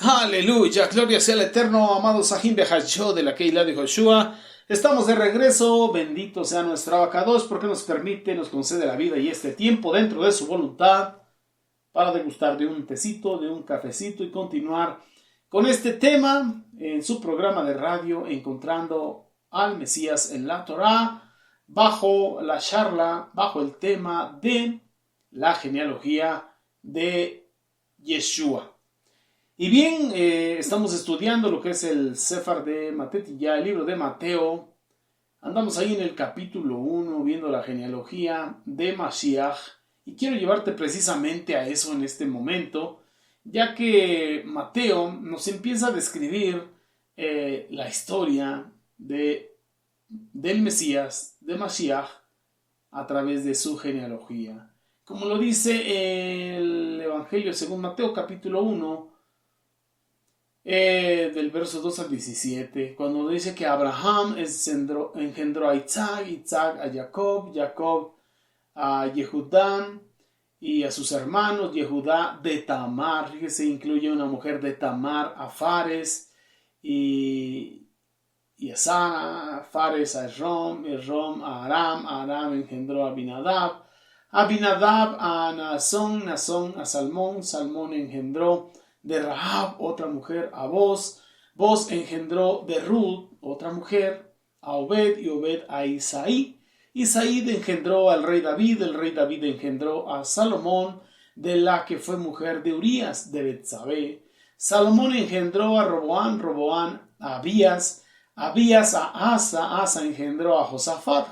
Aleluya, gloria sea al Eterno, amado Sahim Behacho de la Keilah de Joshua. Estamos de regreso, bendito sea nuestro Abacados, porque nos permite, nos concede la vida y este tiempo dentro de su voluntad para degustar de un tecito, de un cafecito y continuar con este tema en su programa de radio, encontrando al Mesías en la Torá, bajo la charla, bajo el tema de la genealogía de Yeshua. Y bien, estamos estudiando lo que es el Sefer de Matetilla, el libro de Mateo. Andamos ahí en el capítulo 1 viendo la genealogía de Mashiach y quiero llevarte precisamente a eso en este momento, ya que Mateo nos empieza a describir la historia del Mesías, de Mashiach, a través de su genealogía. Como lo dice el Evangelio según Mateo capítulo 1, del verso 2 al 17, cuando dice que Abraham engendró a Isaac, Isaac a Jacob, Jacob a Yehudá y a sus hermanos, Yehudá de Tamar, fíjese, incluye una mujer de Tamar, a Fares y a Sara, Fares a Rom a Aram engendró a Abinadab, Abinadab a Naasón, Naasón a Salmón, Salmón engendró de Rahab, otra mujer, a Boz engendró de Ruth, otra mujer, a Obed, y Obed a Isaí. Isaí engendró al rey David, el rey David engendró a Salomón, de la que fue mujer de Urías, de Betsabé. Salomón engendró a Roboán a Abías, Abías a Asa engendró a Josafat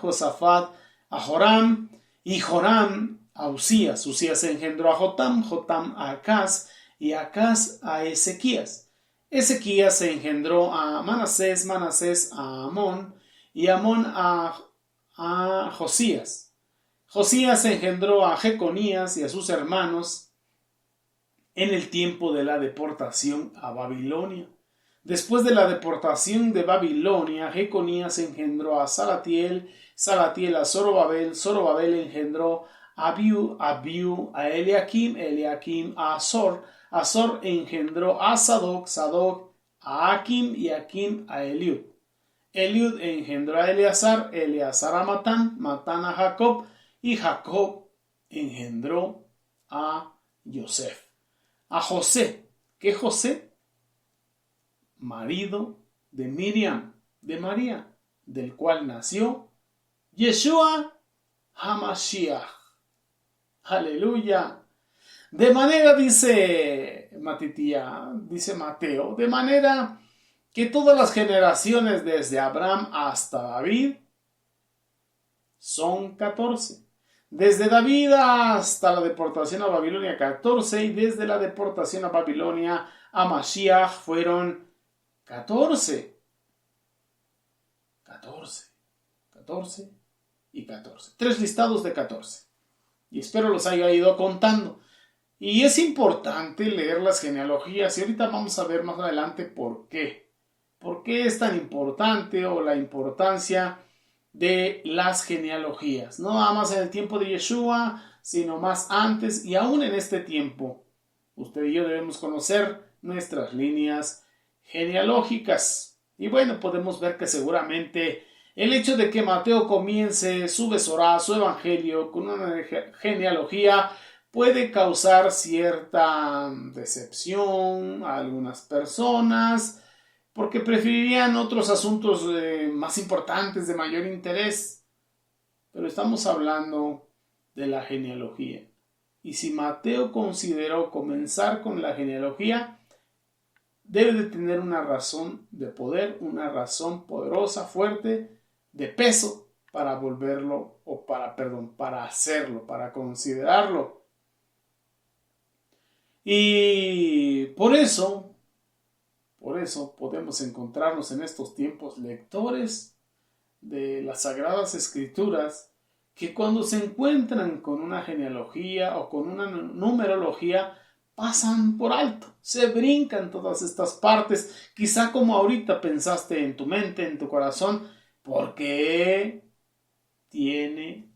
a Joram, y Joram a Usías engendró a Jotam a Acaz, y Acaz a Ezequías. Ezequías engendró a Manasés a Amón, y Amón a Josías. Josías engendró a Jeconías y a sus hermanos en el tiempo de la deportación a Babilonia. Después de la deportación de Babilonia, Jeconías engendró a Salatiel a Zorobabel engendró a Abiú a Eliakim a Azor engendró a Sadoc a Akim y Akim a Eliud. Eliud engendró a Eleazar a Matán a Jacob, y Jacob engendró a Yosef. A José, ¿qué José? Marido de Miriam, de María, del cual nació Yeshua HaMashiach. Aleluya. De manera, dice Mateo, de manera que todas las generaciones desde Abraham hasta David son 14. Desde David hasta la deportación a Babilonia 14, y desde la deportación a Babilonia a Mashiach fueron 14 y 14. 3 listados de 14. Y espero los haya ido contando. Y es importante leer las genealogías, y ahorita vamos a ver más adelante por qué. ¿Por qué es tan importante, o la importancia de las genealogías? No nada más en el tiempo de Yeshua, sino más antes y aún en este tiempo. Usted y yo debemos conocer nuestras líneas genealógicas. Y bueno, podemos ver que seguramente el hecho de que Mateo comience su Besorá, su evangelio, con una genealogía puede causar cierta decepción a algunas personas, porque preferirían otros asuntos más importantes, de mayor interés. Pero estamos hablando de la genealogía. Y si Mateo consideró comenzar con la genealogía, debe de tener una razón de poder, una razón poderosa, fuerte, de peso, para volverlo, para hacerlo, para considerarlo. Y por eso podemos encontrarnos en estos tiempos lectores de las Sagradas Escrituras que cuando se encuentran con una genealogía o con una numerología pasan por alto, se brincan todas estas partes, quizá como ahorita pensaste en tu mente, en tu corazón, ¿por qué tiene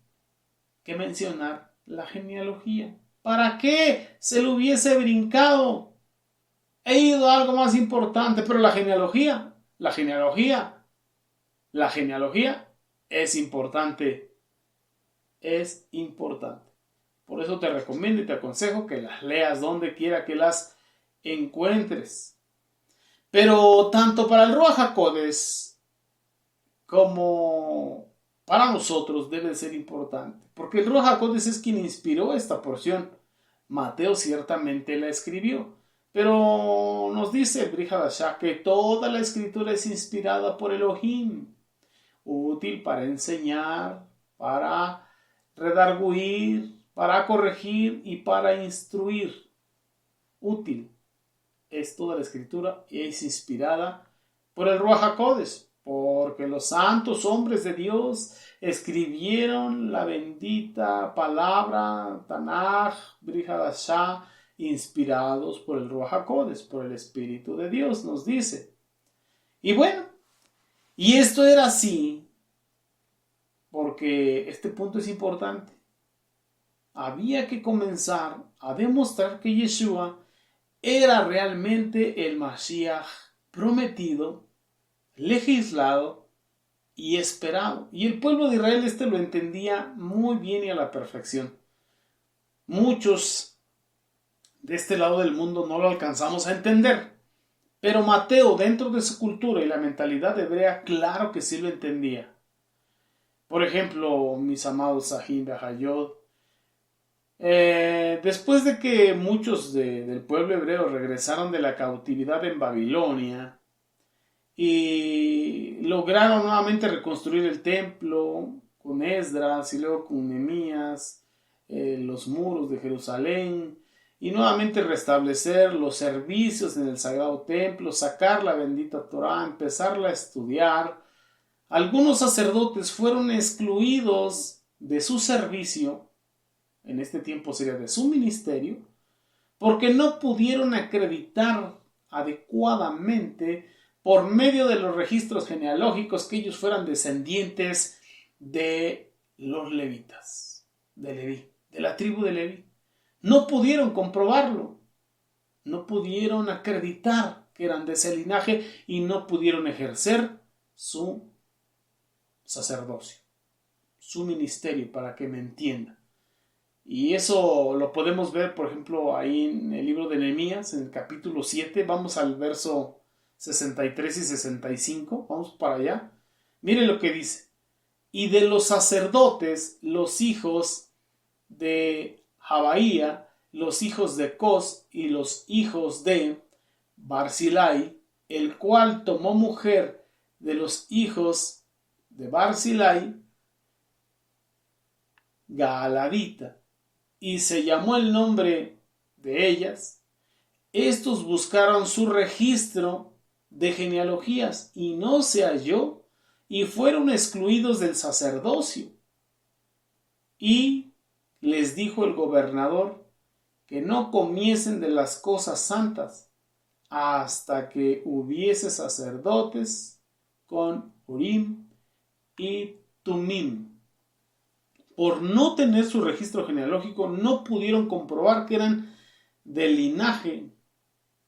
que mencionar la genealogía? ¿Para qué se lo hubiese brincado? He ido a algo más importante, pero la genealogía es importante. Es importante. Por eso te recomiendo y te aconsejo que las leas donde quiera que las encuentres. Pero tanto para el Ruach HaKodesh como para nosotros debe ser importante. Porque el Ruach HaKodesh es quien inspiró esta porción. Mateo ciertamente la escribió. Pero nos dice Brit Hadashah que toda la escritura es inspirada por Elohim, útil para enseñar, para redarguir, para corregir y para instruir. Útil es toda la escritura y es inspirada por el Ruach HaKodesh, porque los santos hombres de Dios escribieron la bendita palabra Tanaj, Brit Hadashah, inspirados por el Ruach HaKodesh, por el Espíritu de Dios, nos dice. Y bueno, y esto era así, porque este punto es importante. Había que comenzar a demostrar que Yeshua era realmente el Mashiach prometido, legislado y esperado. Y el pueblo de Israel lo entendía muy bien y a la perfección. Muchos de este lado del mundo no lo alcanzamos a entender. Pero Mateo, dentro de su cultura y la mentalidad hebrea, claro que sí lo entendía. Por ejemplo, mis amados Sahim Behayot, después de que muchos del pueblo hebreo regresaron de la cautividad en Babilonia y lograron nuevamente reconstruir el templo con Esdras y luego con Nehemías, los muros de Jerusalén, y nuevamente restablecer los servicios en el Sagrado Templo, sacar la bendita Torá, empezarla a estudiar. Algunos sacerdotes fueron excluidos de su servicio, en este tiempo sería de su ministerio, porque no pudieron acreditar adecuadamente por medio de los registros genealógicos que ellos fueran descendientes de los levitas, de Leví, de la tribu de Leví. No pudieron comprobarlo, no pudieron acreditar que eran de ese linaje y no pudieron ejercer su sacerdocio, su ministerio, para que me entiendan. Y eso lo podemos ver, por ejemplo, ahí en el libro de Nehemías, en el capítulo 7, vamos al verso 63 y 65, vamos para allá. Miren lo que dice. Y de los sacerdotes, los hijos de Habaía, los hijos de Cos y los hijos de Barzilai, el cual tomó mujer de los hijos de Barzilai, Gaaladita, y se llamó el nombre de ellas. Estos buscaron su registro de genealogías y no se halló, y fueron excluidos del sacerdocio. Y les dijo el gobernador que no comiesen de las cosas santas hasta que hubiese sacerdotes con Urim y Tumim. Por no tener su registro genealógico, no pudieron comprobar que eran del linaje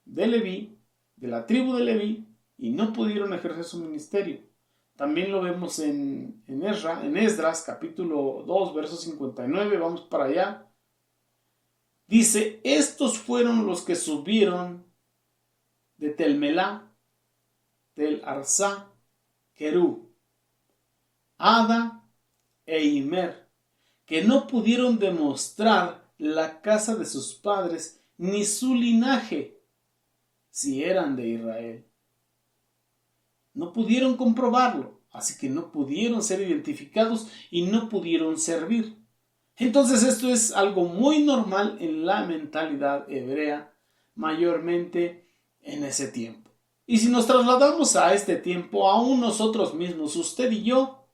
de Leví, de la tribu de Leví, y no pudieron ejercer su ministerio. También lo vemos en Esdras, capítulo 2, verso 59, vamos para allá. Dice, estos fueron los que subieron de Tel Melá, Tel Arsá, Querú, Ada e Imer, que no pudieron demostrar la casa de sus padres ni su linaje, si eran de Israel. No pudieron comprobarlo, así que no pudieron ser identificados y no pudieron servir. Entonces esto es algo muy normal en la mentalidad hebrea, mayormente en ese tiempo. Y si nos trasladamos a este tiempo, aún nosotros mismos, usted y yo,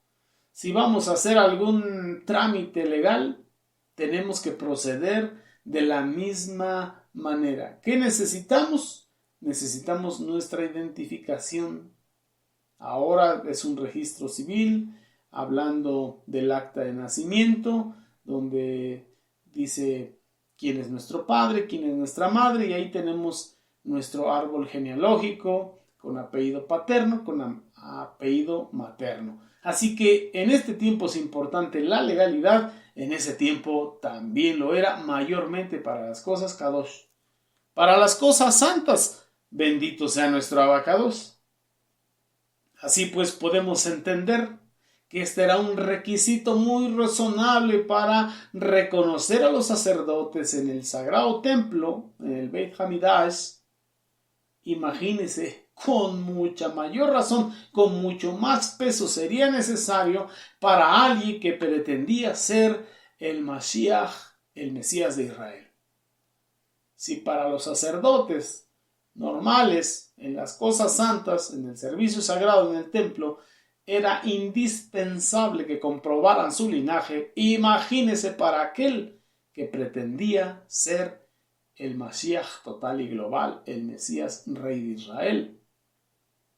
si vamos a hacer algún trámite legal, tenemos que proceder de la misma manera. ¿Qué necesitamos? Necesitamos nuestra identificación. Ahora es un registro civil, hablando del acta de nacimiento, donde dice quién es nuestro padre, quién es nuestra madre, y ahí tenemos nuestro árbol genealógico, con apellido paterno, con apellido materno. Así que en este tiempo es importante la legalidad, en ese tiempo también lo era mayormente para las cosas kadosh. Para las cosas santas, bendito sea nuestro abacados. Así pues podemos entender que este era un requisito muy razonable para reconocer a los sacerdotes en el sagrado templo, en el Beit Hamidash. Imagínense, con mucha mayor razón, con mucho más peso sería necesario para alguien que pretendía ser el Mashiach, el Mesías de Israel. Si para los sacerdotes normales, en las cosas santas, en el servicio sagrado en el templo, era indispensable que comprobaran su linaje, imagínese para aquel que pretendía ser el Mashiach total y global, el Mesías Rey de Israel.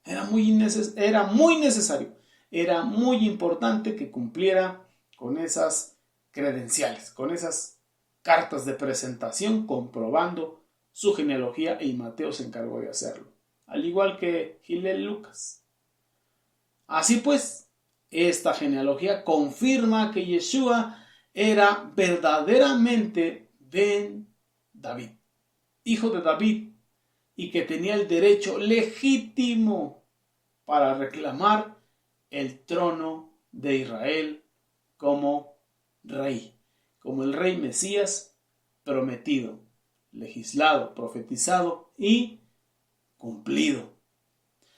Era muy necesario, era muy importante que cumpliera con esas credenciales, con esas cartas de presentación comprobando su genealogía, y Mateo se encargó de hacerlo, al igual que Hillel Lucas. Así pues, esta genealogía confirma que Yeshua era verdaderamente Ben David, hijo de David, y que tenía el derecho legítimo para reclamar el trono de Israel como rey, como el rey Mesías prometido, legislado, profetizado y cumplido.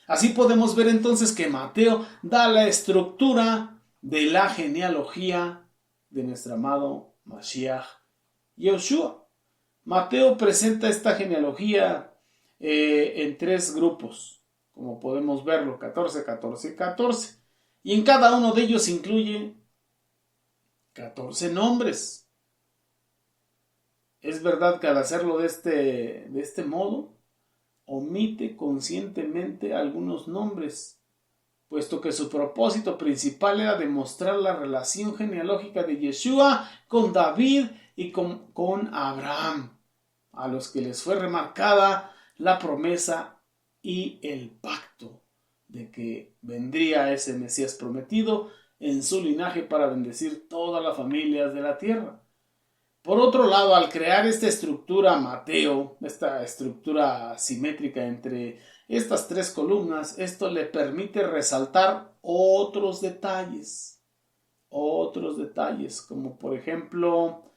Así podemos ver entonces que Mateo da la estructura de la genealogía de nuestro amado Mashiach Yeshua. Mateo presenta esta genealogía en tres grupos, como podemos verlo, 14, 14 y 14. Y en cada uno de ellos incluye 14 nombres. Es verdad que al hacerlo de este modo, omite conscientemente algunos nombres, puesto que su propósito principal era demostrar la relación genealógica de Yeshua con David y con Abraham, a los que les fue remarcada la promesa y el pacto de que vendría ese Mesías prometido en su linaje para bendecir todas las familias de la tierra. Por otro lado, al crear esta estructura Mateo, esta estructura simétrica entre estas tres columnas, esto le permite resaltar otros detalles, como por ejemplo,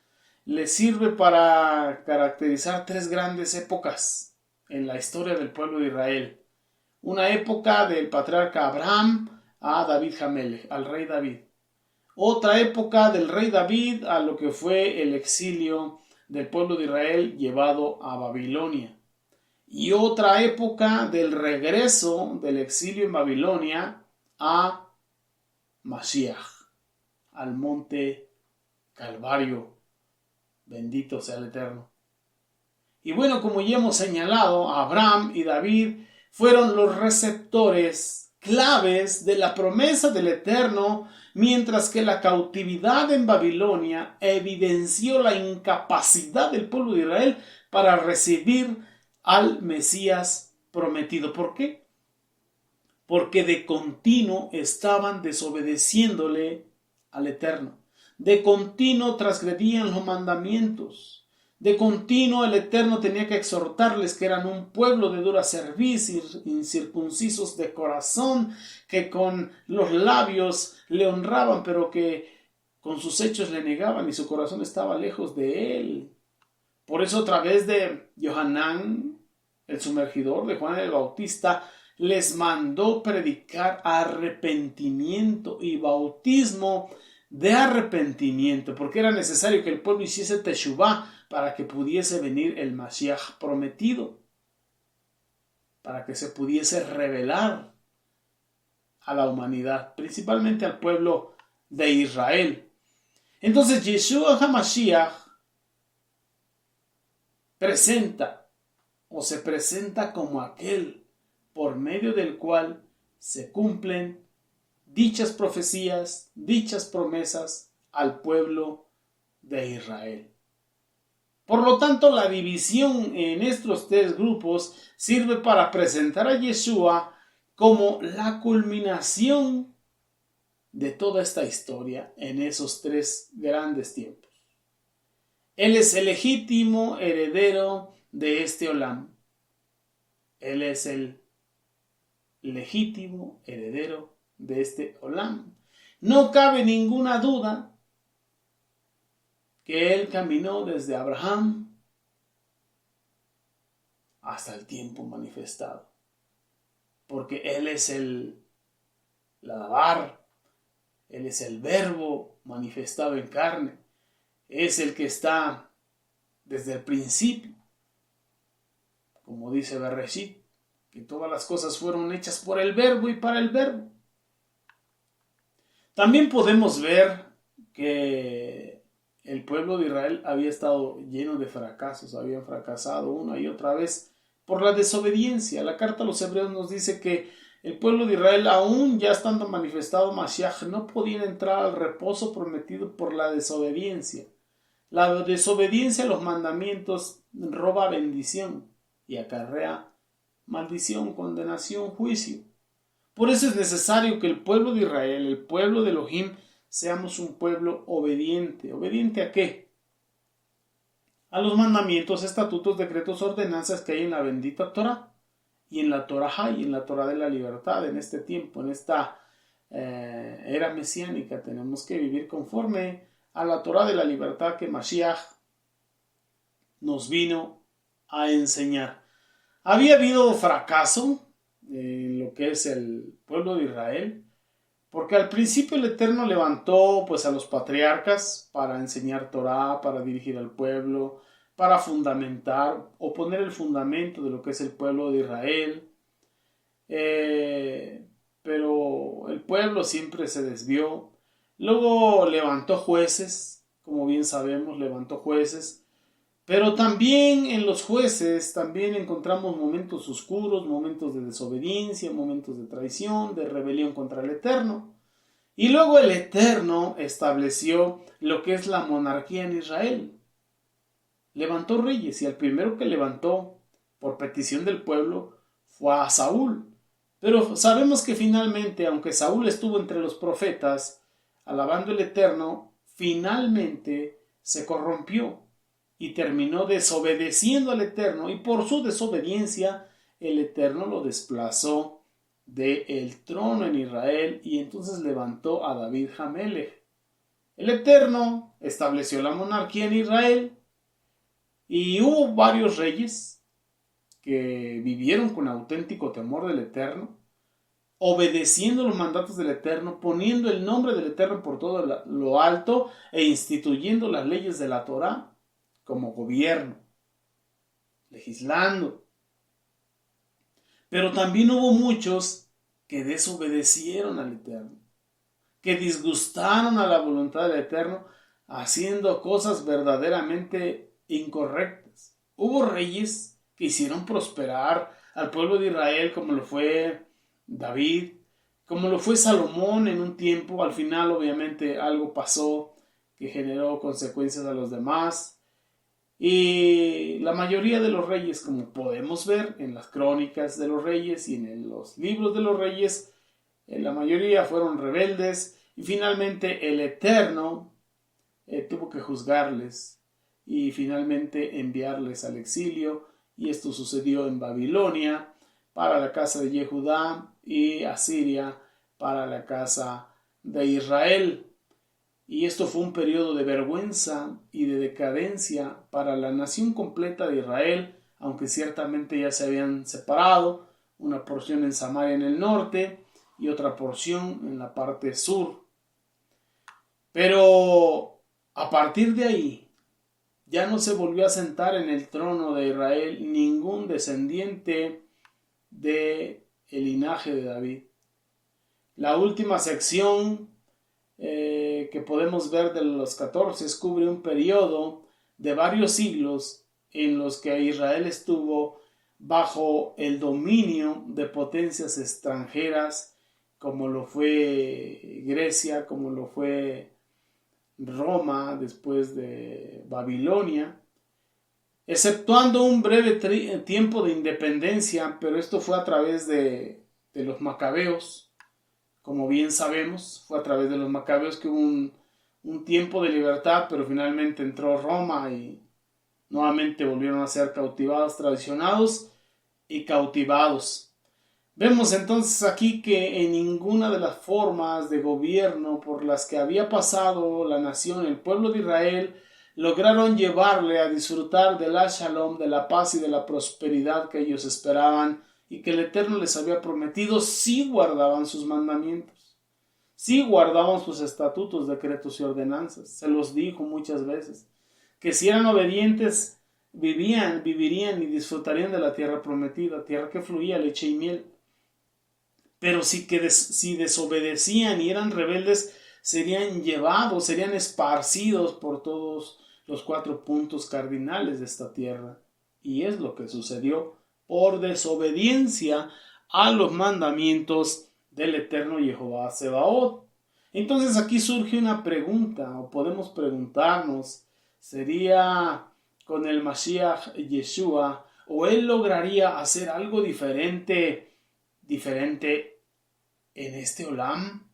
le sirve para caracterizar tres grandes épocas en la historia del pueblo de Israel. Una época del patriarca Abraham a David Hamelech, al rey David. Otra época del rey David a lo que fue el exilio del pueblo de Israel llevado a Babilonia. Y otra época del regreso del exilio en Babilonia a Mashiach, al monte Calvario. Bendito sea el Eterno. Y bueno, como ya hemos señalado, Abraham y David fueron los receptores claves de la promesa del Eterno, mientras que la cautividad en Babilonia evidenció la incapacidad del pueblo de Israel para recibir al Mesías prometido. ¿Por qué? Porque de continuo estaban desobedeciéndole al Eterno. De continuo transgredían los mandamientos. De continuo el Eterno tenía que exhortarles que eran un pueblo de dura cerviz, incircuncisos de corazón, que con los labios le honraban, pero que con sus hechos le negaban y su corazón estaba lejos de él. Por eso a través de Yohanan, el sumergidor, de Juan el Bautista, les mandó predicar arrepentimiento y bautismo de arrepentimiento, porque era necesario que el pueblo hiciese teshuvá para que pudiese venir el Mashiach prometido, para que se pudiese revelar a la humanidad, principalmente al pueblo de Israel. Entonces Yeshua HaMashiach se presenta como aquel por medio del cual se cumplen dichas profecías, dichas promesas al pueblo de Israel. Por lo tanto, la división en estos tres grupos sirve para presentar a Yeshua como la culminación de toda esta historia en esos tres grandes tiempos. Él es el legítimo heredero de este Olam. Él es el legítimo heredero de este Olam. No cabe ninguna duda que él caminó desde Abraham hasta el tiempo manifestado. Porque él es el Dabar, él es el verbo manifestado en carne, es el que está desde el principio. Como dice Bereshit, que todas las cosas fueron hechas por el verbo y para el verbo. También podemos ver que el pueblo de Israel había estado lleno de fracasos, habían fracasado una y otra vez por la desobediencia. La carta a los Hebreos nos dice que el pueblo de Israel, aún ya estando manifestado Mashiach, no podían entrar al reposo prometido por la desobediencia. La desobediencia a los mandamientos roba bendición y acarrea maldición, condenación, juicio. Por eso es necesario que el pueblo de Israel, el pueblo de Elohim, seamos un pueblo obediente. ¿Obediente a qué? A los mandamientos, estatutos, decretos, ordenanzas que hay en la bendita Torah y en la Torah y en la Torah de la libertad. En este tiempo, en esta era mesiánica, tenemos que vivir conforme a la Torah de la libertad que Mashiach nos vino a enseñar. Había habido fracaso en lo que es el pueblo de Israel, porque al principio el Eterno levantó pues a los patriarcas para enseñar Torah, para dirigir al pueblo, para fundamentar o poner el fundamento de lo que es el pueblo de Israel. Pero el pueblo siempre se desvió. Luego levantó jueces, como bien sabemos, levantó jueces. Pero también en los jueces también encontramos momentos oscuros, momentos de desobediencia, momentos de traición, de rebelión contra el Eterno. Y luego el Eterno estableció lo que es la monarquía en Israel. Levantó reyes y el primero que levantó por petición del pueblo fue a Saúl. Pero sabemos que finalmente, aunque Saúl estuvo entre los profetas, alabando el Eterno, finalmente se corrompió y terminó desobedeciendo al Eterno, y por su desobediencia el Eterno lo desplazó del trono en Israel y entonces levantó a David Hamelech. El Eterno estableció la monarquía en Israel y hubo varios reyes que vivieron con auténtico temor del Eterno, obedeciendo los mandatos del Eterno, poniendo el nombre del Eterno por todo lo alto e instituyendo las leyes de la Torá como gobierno, legislando. Pero también hubo muchos que desobedecieron al Eterno, que disgustaron a la voluntad del Eterno, haciendo cosas verdaderamente incorrectas. Hubo reyes que hicieron prosperar al pueblo de Israel, como lo fue David, como lo fue Salomón en un tiempo. Al final, obviamente, algo pasó que generó consecuencias a los demás. Y la mayoría de los reyes, como podemos ver en las crónicas de los reyes y en los libros de los reyes, la mayoría fueron rebeldes y finalmente el Eterno tuvo que juzgarles y finalmente enviarles al exilio, y esto sucedió en Babilonia para la casa de Yehudá y Asiria para la casa de Israel. Y esto fue un periodo de vergüenza y de decadencia para la nación completa de Israel, aunque ciertamente ya se habían separado, una porción en Samaria en el norte y otra porción en la parte sur. Pero a partir de ahí ya no se volvió a sentar en el trono de Israel ningún descendiente del linaje de David. La última sección que podemos ver de los 14 cubre un periodo de varios siglos en los que Israel estuvo bajo el dominio de potencias extranjeras, como lo fue Grecia, como lo fue Roma después de Babilonia, exceptuando un breve tiempo de independencia, pero esto fue a través de los macabeos. Como bien sabemos, fue a través de los macabeos que hubo un tiempo de libertad, pero finalmente entró Roma y nuevamente volvieron a ser cautivados, traicionados y cautivados. Vemos entonces aquí que en ninguna de las formas de gobierno por las que había pasado la nación, el pueblo de Israel, lograron llevarle a disfrutar de la shalom, de la paz y de la prosperidad que ellos esperaban y que el Eterno les había prometido si guardaban sus mandamientos, si guardaban sus estatutos, decretos y ordenanzas. Se los dijo muchas veces, que si eran obedientes, vivirían y disfrutarían de la tierra prometida, tierra que fluía leche y miel. Pero si desobedecían y eran rebeldes, serían llevados, serían esparcidos por todos los 4 puntos cardinales de esta tierra. Y es lo que sucedió por desobediencia a los mandamientos del eterno Jehová Sebaot. Entonces aquí surge una pregunta, o podemos preguntarnos, ¿sería con el Mashiach Yeshua, o él lograría hacer algo diferente en este Olam?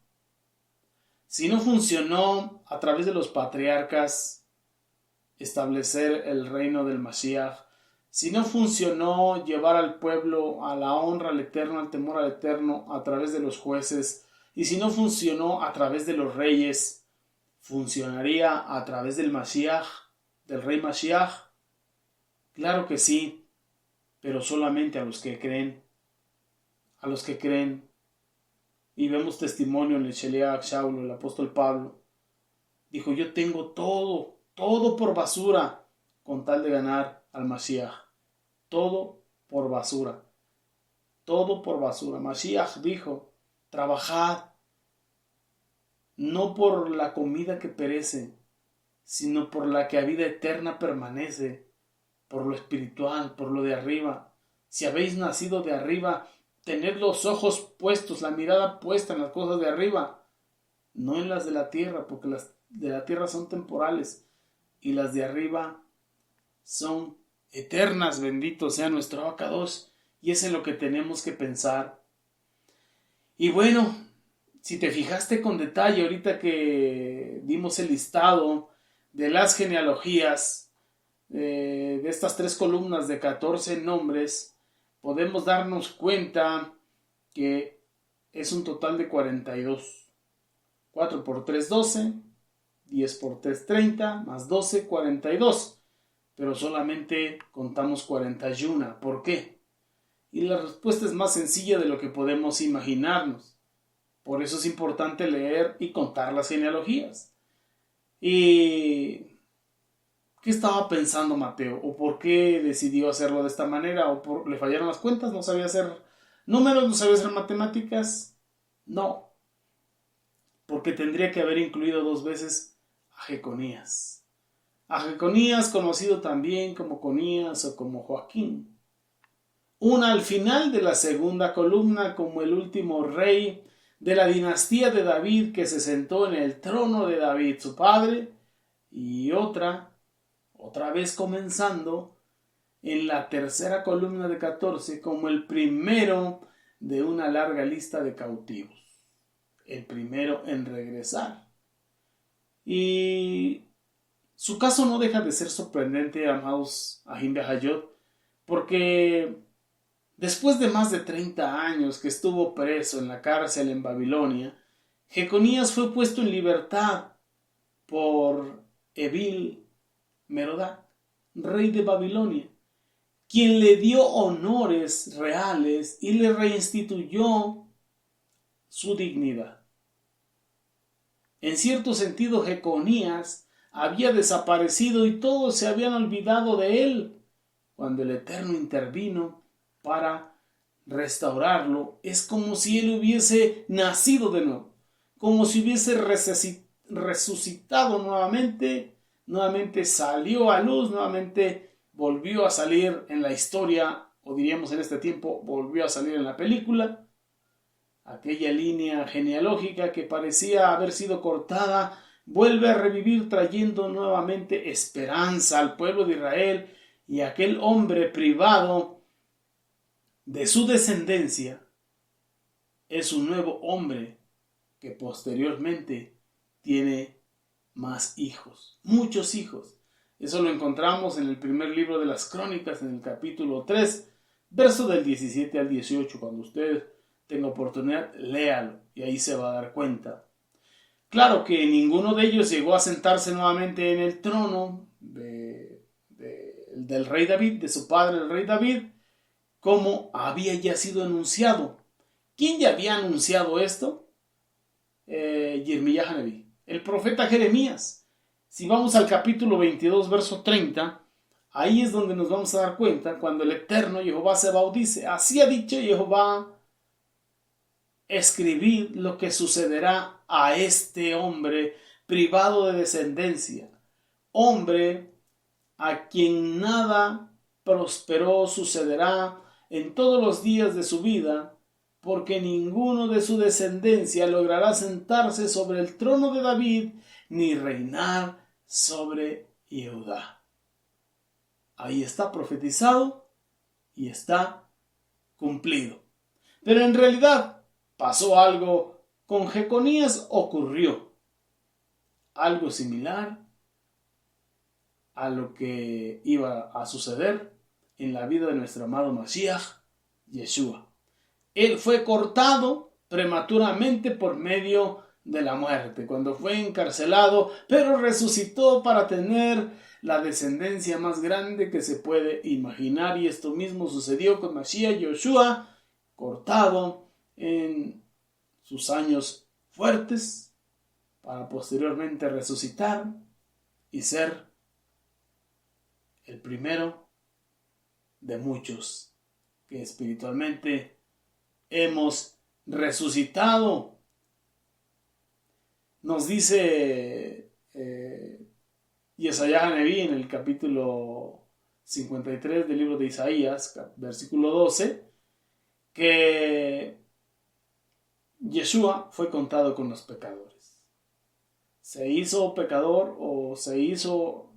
Si no funcionó a través de los patriarcas establecer el reino del Mashiach, si no funcionó llevar al pueblo a la honra al Eterno, al temor al Eterno a través de los jueces, y si no funcionó a través de los reyes, ¿funcionaría a través del Mashiach, del rey Mashiach? Claro que sí, pero solamente a los que creen. A los que creen. Y vemos testimonio en el Sheliach Shaulo, el apóstol Pablo. Dijo, yo tengo todo por basura, con tal de ganar al Mashiach. Todo por basura. Todo por basura. Mashiach dijo, trabajad, no por la comida que perece, sino por la que a vida eterna permanece, por lo espiritual, por lo de arriba. Si habéis nacido de arriba, tened los ojos puestos, la mirada puesta en las cosas de arriba, no en las de la tierra, porque las de la tierra son temporales y las de arriba son eternas. Bendito sea nuestro Abacados, y es en lo que tenemos que pensar. Y bueno, si te fijaste con detalle ahorita que dimos el listado de las genealogías de estas 3 columnas de 14 nombres, podemos darnos cuenta que es un total de 42. 4 por 3, 12. 10 por 3, 30. Más 12, 42. Pero solamente contamos 41. ¿Por qué? Y la respuesta es más sencilla de lo que podemos imaginarnos. Por eso es importante leer y contar las genealogías. ¿Y qué estaba pensando Mateo? ¿O por qué decidió hacerlo de esta manera? ¿O le fallaron las cuentas? ¿No sabía hacer números? ¿No sabía hacer matemáticas? No. Porque tendría que haber incluido 2 veces a Jeconías. A Jeconías, conocido también como Conías o como Joaquín. Una al final de la segunda columna como el último rey de la dinastía de David que se sentó en el trono de David, su padre, y otra vez comenzando en la tercera columna de 14 como el primero de una larga lista de cautivos, el primero en regresar. Y su caso no deja de ser sorprendente, amados Ahim Behayot, porque después de más de 30 años que estuvo preso en la cárcel en Babilonia, Jeconías fue puesto en libertad por Evil Merodach, rey de Babilonia, quien le dio honores reales y le reinstituyó su dignidad. En cierto sentido, Jeconías había desaparecido y todos se habían olvidado de él. Cuando el Eterno intervino para restaurarlo, es como si él hubiese nacido de nuevo, como si hubiese resucitado nuevamente salió a luz, nuevamente volvió a salir en la historia, o diríamos en este tiempo, volvió a salir en la película. Aquella línea genealógica que parecía haber sido cortada vuelve a revivir trayendo nuevamente esperanza al pueblo de Israel y aquel hombre privado de su descendencia es un nuevo hombre que posteriormente tiene más hijos, muchos hijos. Eso lo encontramos en el primer libro de las Crónicas, en el capítulo 3, verso del 17 al 18. Cuando usted tenga oportunidad, léalo y ahí se va a dar cuenta. Claro que ninguno de ellos llegó a sentarse nuevamente en el trono del rey David, de su padre el rey David, como había ya sido anunciado. ¿Quién ya había anunciado esto? Yirmiyah Haneví, el profeta Jeremías. Si vamos al capítulo 22, verso 30, ahí es donde nos vamos a dar cuenta cuando el eterno Jehová Sebaot dice: así ha dicho Jehová, escribid lo que sucederá a este hombre privado de descendencia, hombre a quien nada prosperó sucederá en todos los días de su vida, porque ninguno de su descendencia logrará sentarse sobre el trono de David, ni reinar sobre Judá. Ahí está profetizado y está cumplido. Pero en realidad pasó algo con Jeconías, ocurrió algo similar a lo que iba a suceder en la vida de nuestro amado Mashiach, Yeshua. Él fue cortado prematuramente por medio de la muerte, cuando fue encarcelado, pero resucitó para tener la descendencia más grande que se puede imaginar, y esto mismo sucedió con Mashiach Yeshua, cortado en sus años fuertes, para posteriormente resucitar y ser el primero de muchos que espiritualmente hemos resucitado. Nos dice Yesayah Haneví en el capítulo 53 del libro de Isaías, versículo 12, que Yeshua fue contado con los pecadores. Se hizo pecador o se hizo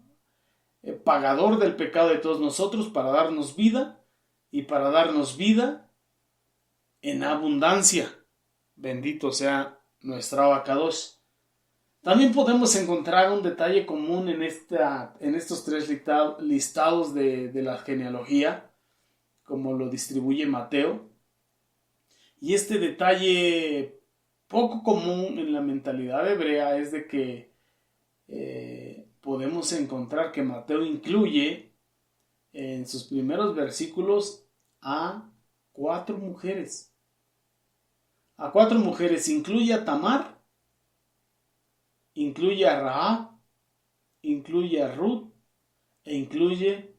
pagador del pecado de todos nosotros para darnos vida, y para darnos vida en abundancia. Bendito sea nuestro Abacadosh. También podemos encontrar un detalle común en estos tres listados de la genealogía, como lo distribuye Mateo. Y este detalle poco común en la mentalidad hebrea es de que podemos encontrar que Mateo incluye en sus primeros versículos a 4 mujeres. A 4 mujeres, incluye a Tamar, incluye a Rahab, incluye a Ruth e incluye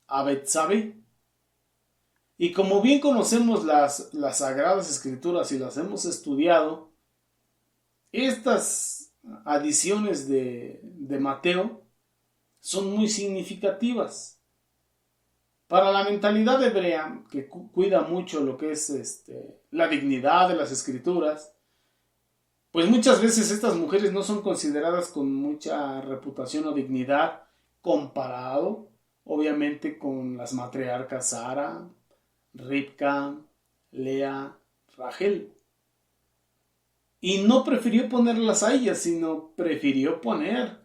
a Betsabé. Y como bien conocemos las Sagradas Escrituras y las hemos estudiado, estas adiciones de Mateo son muy significativas. Para la mentalidad hebrea, que cuida mucho lo que es la dignidad de las Escrituras, pues muchas veces estas mujeres no son consideradas con mucha reputación o dignidad, comparado obviamente con las matriarcas Sara, Ribka, Lea, Rachel. Y no prefirió ponerlas a ellas, sino prefirió poner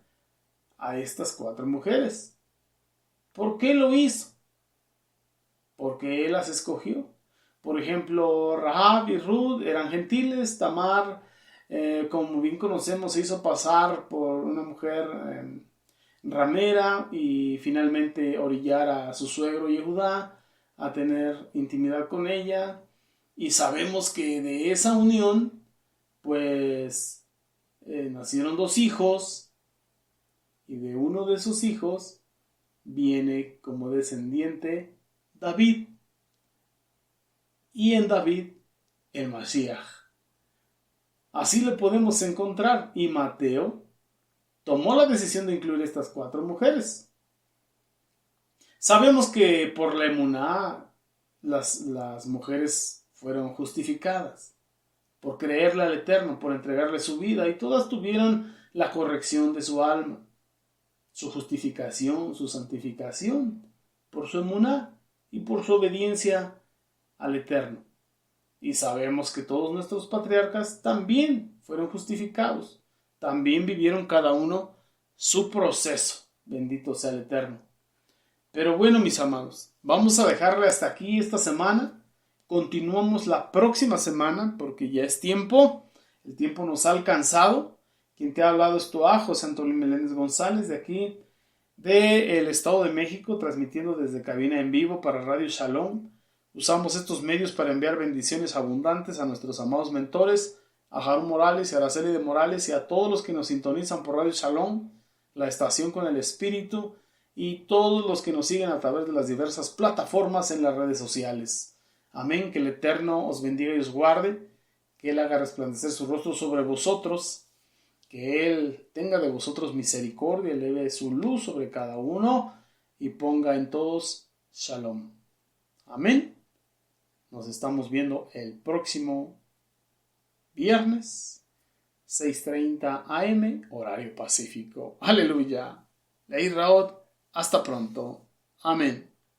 a estas 4 mujeres. ¿Por qué lo hizo? Porque él las escogió. Por ejemplo, Rahab y Ruth eran gentiles. Tamar, como bien conocemos, se hizo pasar por una mujer ramera y finalmente orillar a su suegro Yehudá a tener intimidad con ella. Y sabemos que de esa unión, pues, nacieron 2 hijos, y de uno de sus hijos viene como descendiente David, y en David el Mashiach. Así le podemos encontrar, y Mateo tomó la decisión de incluir estas 4 mujeres. Sabemos que por la emuná las mujeres fueron justificadas, por creerle al Eterno, por entregarle su vida, y todas tuvieron la corrección de su alma, su justificación, su santificación. por su emuná y por su obediencia al Eterno. Y sabemos que todos nuestros patriarcas también fueron justificados, también vivieron cada uno su proceso. Bendito sea el Eterno. Pero bueno, mis amados, vamos a dejarle hasta aquí esta semana. Continuamos la próxima semana porque ya es tiempo. El tiempo nos ha alcanzado. Quien te ha hablado es tu José Antonio Meléndez González, de aquí del Estado de México, transmitiendo desde cabina en vivo para Radio Shalom. Usamos estos medios para enviar bendiciones abundantes a nuestros amados mentores, a Harun Morales y a Araceli de Morales y a todos los que nos sintonizan por Radio Shalom, la estación con el Espíritu, y todos los que nos siguen a través de las diversas plataformas en las redes sociales. Amén, que el Eterno os bendiga y os guarde, que Él haga resplandecer su rostro sobre vosotros, que Él tenga de vosotros misericordia, eleve su luz sobre cada uno y ponga en todos Shalom. Amén. Nos estamos viendo el próximo viernes, 6:30 AM, horario pacífico. Aleluya. Leí Raot. Hasta pronto. Amén.